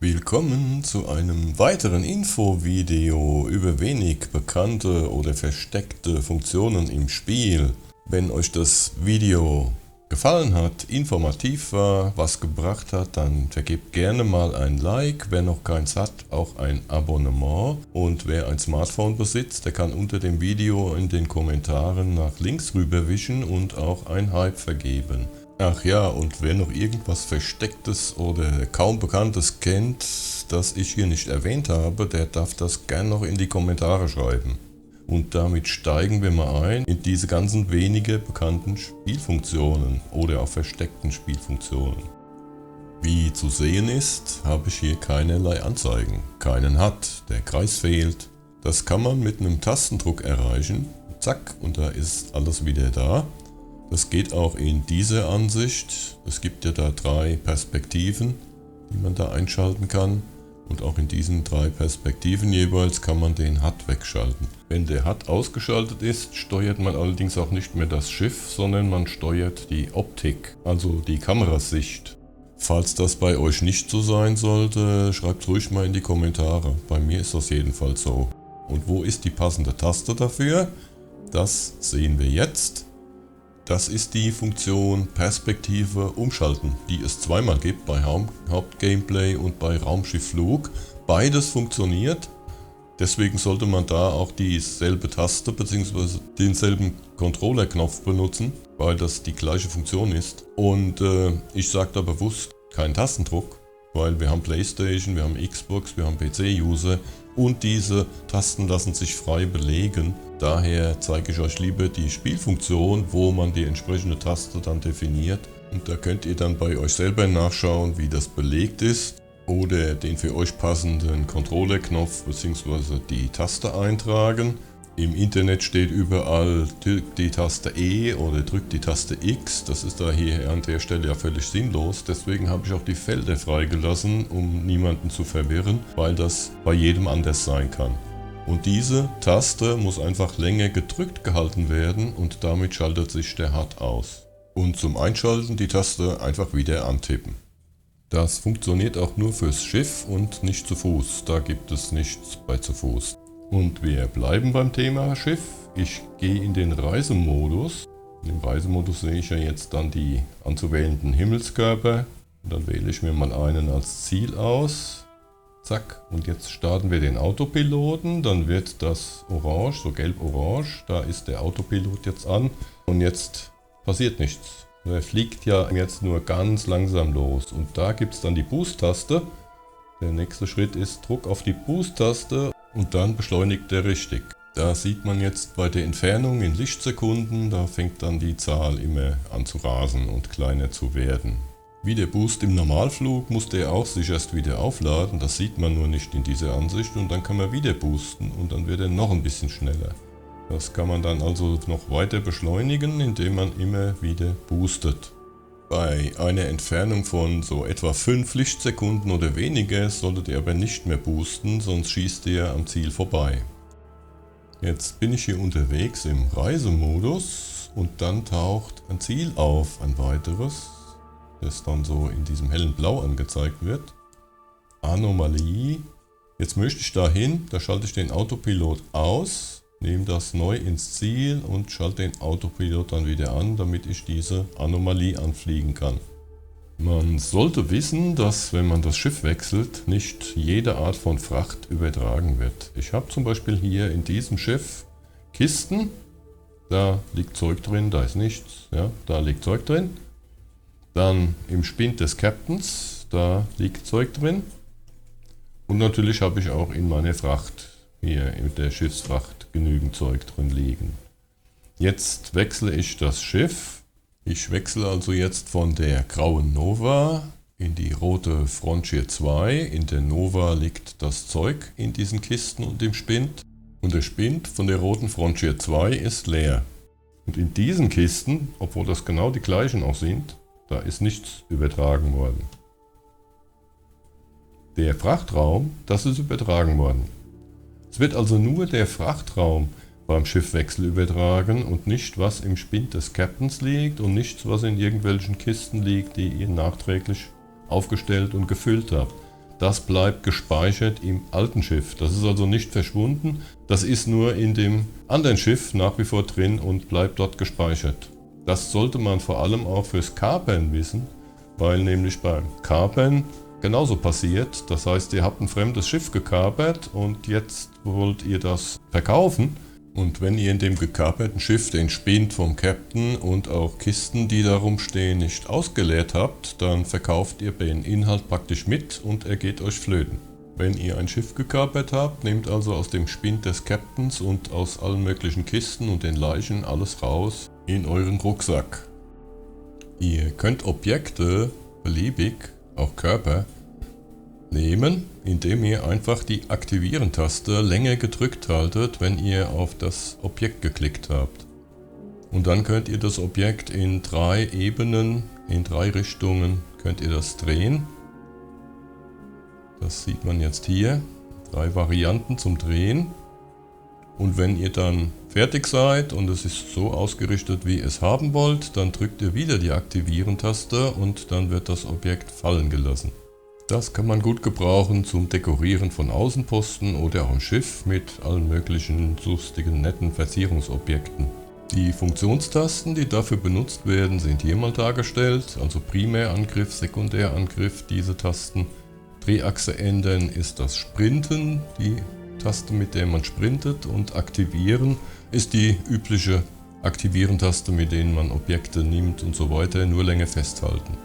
Willkommen zu einem weiteren Infovideo über wenig bekannte oder versteckte Funktionen im Spiel. Wenn euch das Video gefallen hat, informativ war, was gebracht hat, dann vergebt gerne mal ein Like. Wer noch keins hat, auch ein Abonnement. Und wer ein Smartphone besitzt, der kann unter dem Video in den Kommentaren nach links rüberwischen und auch ein Hype vergeben. Ach ja, und wer noch irgendwas Verstecktes oder kaum Bekanntes kennt, das ich hier nicht erwähnt habe, der darf das gern noch in die Kommentare schreiben. Und damit steigen wir mal ein in diese ganzen weniger bekannten Spielfunktionen oder auch versteckten Spielfunktionen. Wie zu sehen ist, habe ich hier keinerlei Anzeigen. Keinen HUD, der Kreis fehlt. Das kann man mit einem Tastendruck erreichen. Zack, und da ist alles wieder da. Das geht auch in dieser Ansicht. Es gibt ja da 3 Perspektiven, die man da einschalten kann. Und auch in diesen 3 Perspektiven jeweils kann man den HUD wegschalten. Wenn der HUD ausgeschaltet ist, steuert man allerdings auch nicht mehr das Schiff, sondern man steuert die Optik, also die Kamerasicht. Falls das bei euch nicht so sein sollte, schreibt ruhig mal in die Kommentare. Bei mir ist das jedenfalls so. Und wo ist die passende Taste dafür? Das sehen wir jetzt. Das ist die Funktion Perspektive umschalten, die es zweimal gibt bei Hauptgameplay und bei Raumschiff Flug. Beides funktioniert, deswegen sollte man da auch dieselbe Taste bzw. denselben Controller-Knopf benutzen, weil das die gleiche Funktion ist. Und ich sage da bewusst keinen Tastendruck, weil wir haben Playstation, wir haben Xbox, wir haben PC-User und diese Tasten lassen sich frei belegen. Daher zeige ich euch lieber die Spielfunktion, wo man die entsprechende Taste dann definiert. Und da könnt ihr dann bei euch selber nachschauen, wie das belegt ist oder den für euch passenden Controller-Knopf bzw. die Taste eintragen. Im Internet steht überall, drückt die Taste E oder drückt die Taste X. Das ist da hier an der Stelle ja völlig sinnlos. Deswegen habe ich auch die Felder freigelassen, um niemanden zu verwirren, weil das bei jedem anders sein kann. Und diese Taste muss einfach länger gedrückt gehalten werden und damit schaltet sich der HUD aus. Und zum Einschalten die Taste einfach wieder antippen. Das funktioniert auch nur fürs Schiff und nicht zu Fuß. Da gibt es nichts bei zu Fuß. Und wir bleiben beim Thema Schiff. Ich gehe in den Reisemodus. Im Reisemodus sehe ich ja jetzt dann die anzuwählenden Himmelskörper. Und dann wähle ich mir mal einen als Ziel aus. Zack, und jetzt starten wir den Autopiloten. Dann wird das orange, so gelb-orange. Da ist der Autopilot jetzt an. Und jetzt passiert nichts. Er fliegt ja jetzt nur ganz langsam los. Und da gibt es dann die Boost-Taste. Der nächste Schritt ist Druck auf die Boost-Taste. Und dann beschleunigt er richtig. Da sieht man jetzt bei der Entfernung in Lichtsekunden, da fängt dann die Zahl immer an zu rasen und kleiner zu werden. Wie der Boost im Normalflug muss der auch sich erst wieder aufladen, das sieht man nur nicht in dieser Ansicht und dann kann man wieder boosten und dann wird er noch ein bisschen schneller. Das kann man dann also noch weiter beschleunigen, indem man immer wieder boostet. Bei einer Entfernung von so etwa 5 Lichtsekunden oder weniger solltet ihr aber nicht mehr boosten, sonst schießt ihr am Ziel vorbei. Jetzt bin ich hier unterwegs im Reisemodus und dann taucht ein Ziel auf, ein weiteres, das dann so in diesem hellen Blau angezeigt wird. Anomalie. Jetzt möchte ich dahin, da schalte ich den Autopilot aus. Nehme das neu ins Ziel und schalte den Autopilot dann wieder an, damit ich diese Anomalie anfliegen kann. Man sollte wissen, dass wenn man das Schiff wechselt, nicht jede Art von Fracht übertragen wird. Ich habe zum Beispiel hier in diesem Schiff Kisten, da liegt Zeug drin, da ist nichts, ja, da liegt Zeug drin. Dann im Spind des Captains, da liegt Zeug drin. Und natürlich habe ich auch in meiner Fracht, hier in der Schiffsfracht, genügend Zeug drin liegen. Jetzt wechsle ich das Schiff. Ich wechsle also jetzt von der grauen Nova in die rote Frontier 2. In der Nova liegt das Zeug in diesen Kisten und im Spind. Und der Spind von der roten Frontier 2 ist leer. Und in diesen Kisten, obwohl das genau die gleichen auch sind, da ist nichts übertragen worden. Der Frachtraum, das ist übertragen worden. Es wird also nur der Frachtraum beim Schiffwechsel übertragen und nicht was im Spind des Captains liegt und nichts was in irgendwelchen Kisten liegt, die ihr nachträglich aufgestellt und gefüllt habt. das bleibt gespeichert im alten Schiff. Das ist also nicht verschwunden, das ist nur in dem anderen Schiff nach wie vor drin und bleibt dort gespeichert. Das sollte man vor allem auch fürs Kapern wissen, weil nämlich beim Kapern genauso passiert. Das heißt, ihr habt ein fremdes Schiff gekapert und jetzt wollt ihr das verkaufen. Und wenn ihr in dem gekaperten Schiff den Spind vom Captain und auch Kisten, die da rumstehen, nicht ausgeleert habt, dann verkauft ihr den Inhalt praktisch mit und er geht euch flöten. Wenn ihr ein Schiff gekapert habt, nehmt also aus dem Spind des Captains und aus allen möglichen Kisten und den Leichen alles raus in euren Rucksack. Ihr könnt Objekte beliebig, auch Körper, nehmen, indem ihr einfach die Aktivieren-Taste länger gedrückt haltet, wenn ihr auf das Objekt geklickt habt. Und dann könnt ihr das Objekt in 3 Ebenen, in 3 Richtungen könnt ihr das drehen. Das sieht man jetzt hier. 3 Varianten zum Drehen. Und wenn ihr dann fertig seid und es ist so ausgerichtet, wie ihr es haben wollt, dann drückt ihr wieder die Aktivieren-Taste und dann wird das Objekt fallen gelassen. Das kann man gut gebrauchen zum Dekorieren von Außenposten oder am Schiff mit allen möglichen lustigen, netten Verzierungsobjekten. Die Funktionstasten, die dafür benutzt werden, sind hier mal dargestellt, also Primärangriff, Sekundärangriff, diese Tasten. Drehachse ändern ist das Sprinten, die Taste, mit der man sprintet, und Aktivieren ist die übliche Aktivieren-Taste, mit denen man Objekte nimmt und so weiter, nur länger festhalten.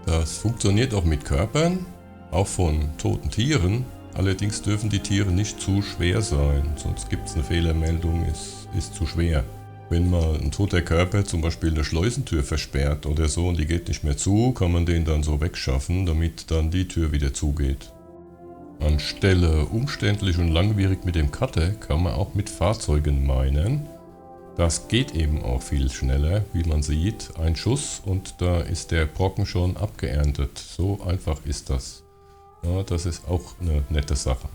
Das funktioniert auch mit Körpern, auch von toten Tieren, allerdings dürfen die Tiere nicht zu schwer sein, sonst gibt es eine Fehlermeldung, es ist zu schwer. Wenn mal ein toter Körper zum Beispiel eine Schleusentür versperrt oder so und die geht nicht mehr zu, kann man den dann so wegschaffen, damit dann die Tür wieder zugeht. Anstelle umständlich und langwierig mit dem Cutter kann man auch mit Fahrzeugen minen. Das geht eben auch viel schneller, wie man sieht. Ein Schuss und da ist der Brocken schon abgeerntet. So einfach ist das. Ja, das ist auch eine nette Sache.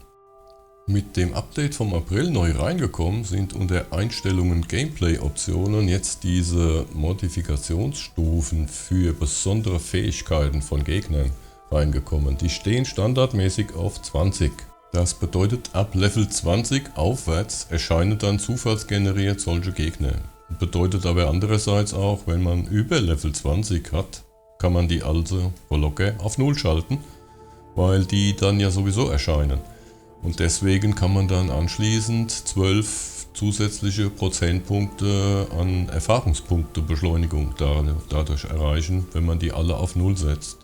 Mit dem Update vom April neu reingekommen sind unter Einstellungen Gameplay-Optionen jetzt diese Modifikationsstufen für besondere Fähigkeiten von Gegnern reingekommen. Die stehen standardmäßig auf 20. Das bedeutet, ab Level 20 aufwärts erscheinen dann zufallsgeneriert solche Gegner. Bedeutet aber andererseits auch, wenn man über Level 20 hat, kann man die also locker auf 0 schalten, weil die dann ja sowieso erscheinen. Und deswegen kann man dann anschließend 12 zusätzliche Prozentpunkte an Erfahrungspunktebeschleunigung dadurch erreichen, wenn man die alle auf 0 setzt.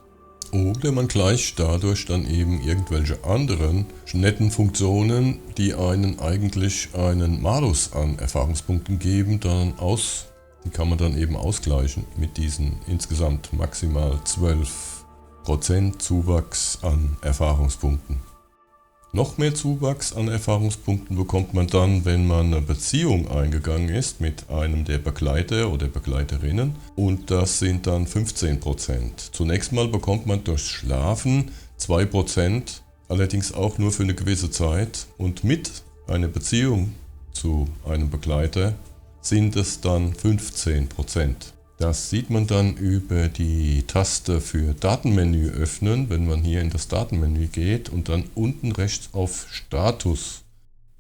Oder man gleicht dadurch dann eben irgendwelche anderen netten Funktionen, die einen eigentlich einen Malus an Erfahrungspunkten geben, dann aus. Die kann man dann eben ausgleichen mit diesen insgesamt maximal 12% Zuwachs an Erfahrungspunkten. Noch mehr Zuwachs an Erfahrungspunkten bekommt man dann, wenn man eine Beziehung eingegangen ist mit einem der Begleiter oder Begleiterinnen, und das sind dann 15%. Zunächst mal bekommt man durch Schlafen 2%, allerdings auch nur für eine gewisse Zeit, und mit einer Beziehung zu einem Begleiter sind es dann 15%. Das sieht man dann über die Taste für Datenmenü öffnen, wenn man hier in das Datenmenü geht und dann unten rechts auf Status.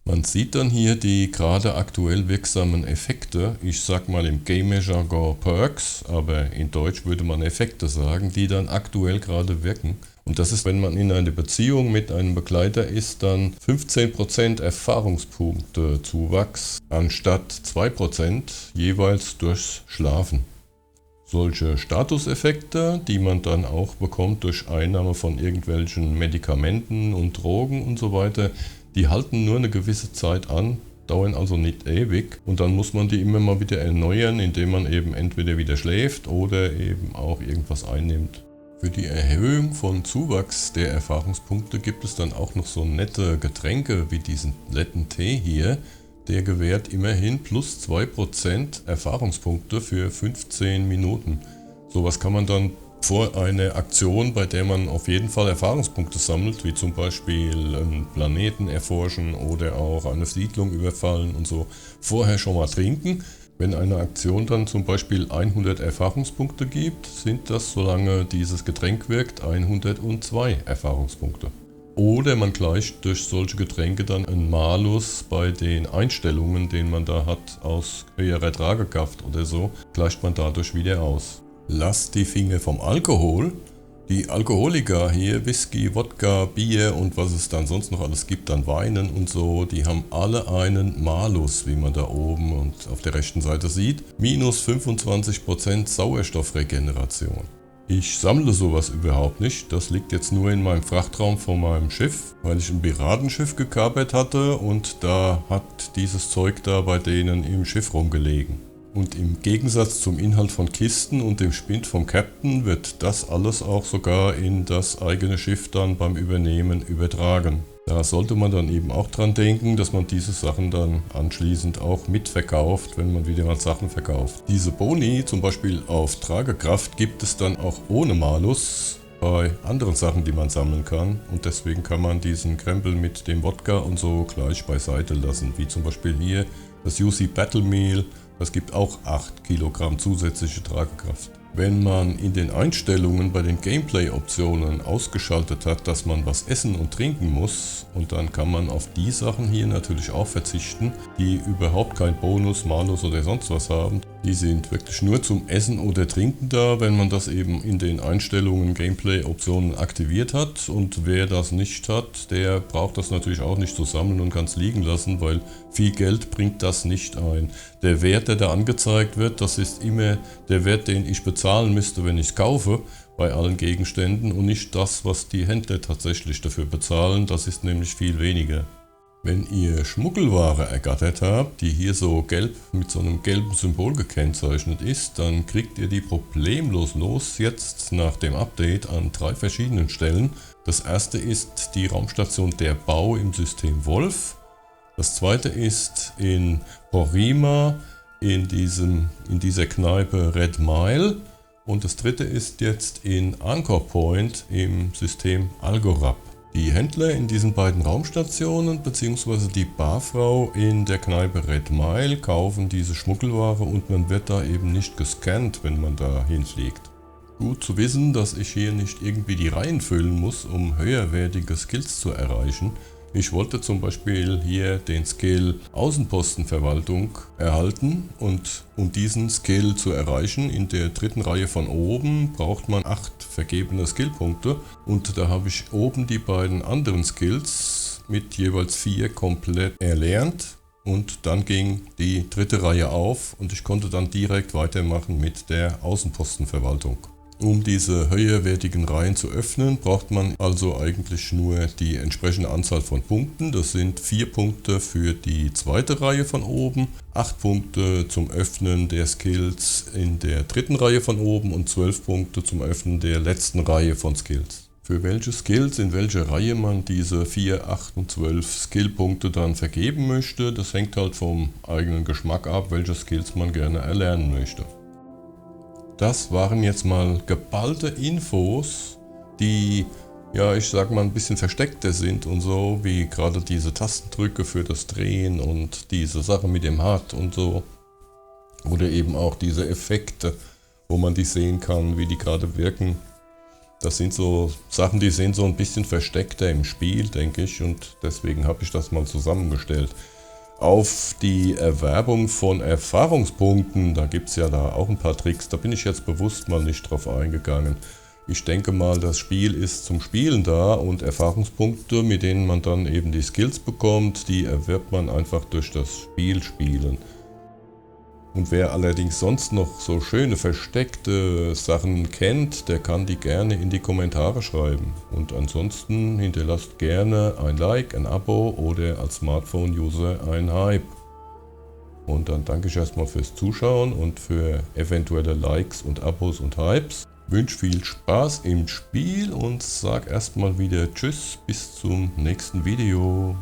Man sieht dann hier die gerade aktuell wirksamen Effekte, ich sag mal im Gamer-Jargon Perks, aber in Deutsch würde man Effekte sagen, die dann aktuell gerade wirken. Und das ist, wenn man in einer Beziehung mit einem Begleiter ist, dann 15% Erfahrungspunkte Zuwachs anstatt 2% jeweils durchs Schlafen. Solche Statuseffekte, die man dann auch bekommt durch Einnahme von irgendwelchen Medikamenten und Drogen und so weiter, die halten nur eine gewisse Zeit an, dauern also nicht ewig, und dann muss man die immer mal wieder erneuern, indem man eben entweder wieder schläft oder eben auch irgendwas einnimmt. Für die Erhöhung von Zuwachs der Erfahrungspunkte gibt es dann auch noch so nette Getränke wie diesen netten Tee hier. Der gewährt immerhin plus 2% Erfahrungspunkte für 15 Minuten. Sowas kann man dann vor einer Aktion, bei der man auf jeden Fall Erfahrungspunkte sammelt, wie zum Beispiel einen Planeten erforschen oder auch eine Siedlung überfallen und so, vorher schon mal trinken. Wenn eine Aktion dann zum Beispiel 100 Erfahrungspunkte gibt, sind das, solange dieses Getränk wirkt, 102 Erfahrungspunkte. Oder man gleicht durch solche Getränke dann einen Malus bei den Einstellungen, den man da hat aus höherer Tragekraft oder so, gleicht man dadurch wieder aus. Lasst die Finger vom Alkohol. Die Alkoholiker hier, Whisky, Wodka, Bier und was es dann sonst noch alles gibt, dann Weinen und so, die haben alle einen Malus, wie man da oben und auf der rechten Seite sieht. Minus 25% Sauerstoffregeneration. Ich sammle sowas überhaupt nicht, das liegt jetzt nur in meinem Frachtraum von meinem Schiff, weil ich ein Piratenschiff gekapert hatte und da hat dieses Zeug da bei denen im Schiff rumgelegen. Und im Gegensatz zum Inhalt von Kisten und dem Spind vom Captain wird das alles auch sogar in das eigene Schiff dann beim Übernehmen übertragen. Da sollte man dann eben auch dran denken, dass man diese Sachen dann anschließend auch mitverkauft, wenn man wieder mal Sachen verkauft. Diese Boni, zum Beispiel auf Tragekraft, gibt es dann auch ohne Malus bei anderen Sachen, die man sammeln kann. Und deswegen kann man diesen Krempel mit dem Wodka und so gleich beiseite lassen. Wie zum Beispiel hier das UC Battle Meal. Das gibt auch 8 Kilogramm zusätzliche Tragekraft. Wenn man in den Einstellungen bei den Gameplay-Optionen ausgeschaltet hat, dass man was essen und trinken muss, und dann kann man auf die Sachen hier natürlich auch verzichten, die überhaupt kein Bonus, Malus oder sonst was haben. Die sind wirklich nur zum Essen oder Trinken da, wenn man das eben in den Einstellungen Gameplay-Optionen aktiviert hat. Und wer das nicht hat, der braucht das natürlich auch nicht zu sammeln und kann es liegen lassen, weil viel Geld bringt das nicht ein. Der Wert, der da angezeigt wird, das ist immer der Wert, den ich bezahlen müsste, wenn ich es kaufe, bei allen Gegenständen und nicht das, was die Händler tatsächlich dafür bezahlen. Das ist nämlich viel weniger. Wenn ihr Schmuggelware ergattert habt, die hier so gelb mit so einem gelben Symbol gekennzeichnet ist, dann kriegt ihr die problemlos los jetzt nach dem Update an 3 verschiedenen Stellen. Das erste ist die Raumstation Der Bau im System Wolf. Das zweite ist in Porrima in dieser Kneipe Red Mile. Und das dritte ist jetzt in Anchor Point im System Algorab. Die Händler in diesen beiden Raumstationen bzw. die Barfrau in der Kneipe Red Mile kaufen diese Schmuggelware und man wird da eben nicht gescannt, wenn man da hinfliegt. Gut zu wissen, dass ich hier nicht irgendwie die Reihen füllen muss, um höherwertige Skills zu erreichen. Ich wollte zum Beispiel hier den Skill Außenpostenverwaltung erhalten und um diesen Skill zu erreichen, in der dritten Reihe von oben braucht man 8 vergebene Skillpunkte und da habe ich oben die beiden anderen Skills mit jeweils 4 komplett erlernt und dann ging die dritte Reihe auf und ich konnte dann direkt weitermachen mit der Außenpostenverwaltung. Um diese höherwertigen Reihen zu öffnen, braucht man also eigentlich nur die entsprechende Anzahl von Punkten. Das sind 4 Punkte für die zweite Reihe von oben, 8 Punkte zum Öffnen der Skills in der dritten Reihe von oben und 12 Punkte zum Öffnen der letzten Reihe von Skills. Für welche Skills in welcher Reihe man diese 4, 8 und 12 Skillpunkte dann vergeben möchte, das hängt halt vom eigenen Geschmack ab, welche Skills man gerne erlernen möchte. Das waren jetzt mal geballte Infos, die, ja, ich sag mal ein bisschen versteckter sind und so, wie gerade diese Tastendrücke für das Drehen und diese Sache mit dem HUD und so. Oder eben auch diese Effekte, wo man die sehen kann, wie die gerade wirken. Das sind so Sachen, die sind so ein bisschen versteckter im Spiel, denke ich, und deswegen habe ich das mal zusammengestellt. Auf die Erwerbung von Erfahrungspunkten, da gibt es ja da auch ein paar Tricks, da bin ich jetzt bewusst mal nicht drauf eingegangen. Ich denke mal, das Spiel ist zum Spielen da und Erfahrungspunkte, mit denen man dann eben die Skills bekommt, die erwirbt man einfach durch das Spielen. Und wer allerdings sonst noch so schöne versteckte Sachen kennt, der kann die gerne in die Kommentare schreiben. Und ansonsten hinterlasst gerne ein Like, ein Abo oder als Smartphone-User ein Hype. Und dann danke ich erstmal fürs Zuschauen und für eventuelle Likes und Abos und Hypes. Wünsche viel Spaß im Spiel und sag erstmal wieder Tschüss, bis zum nächsten Video.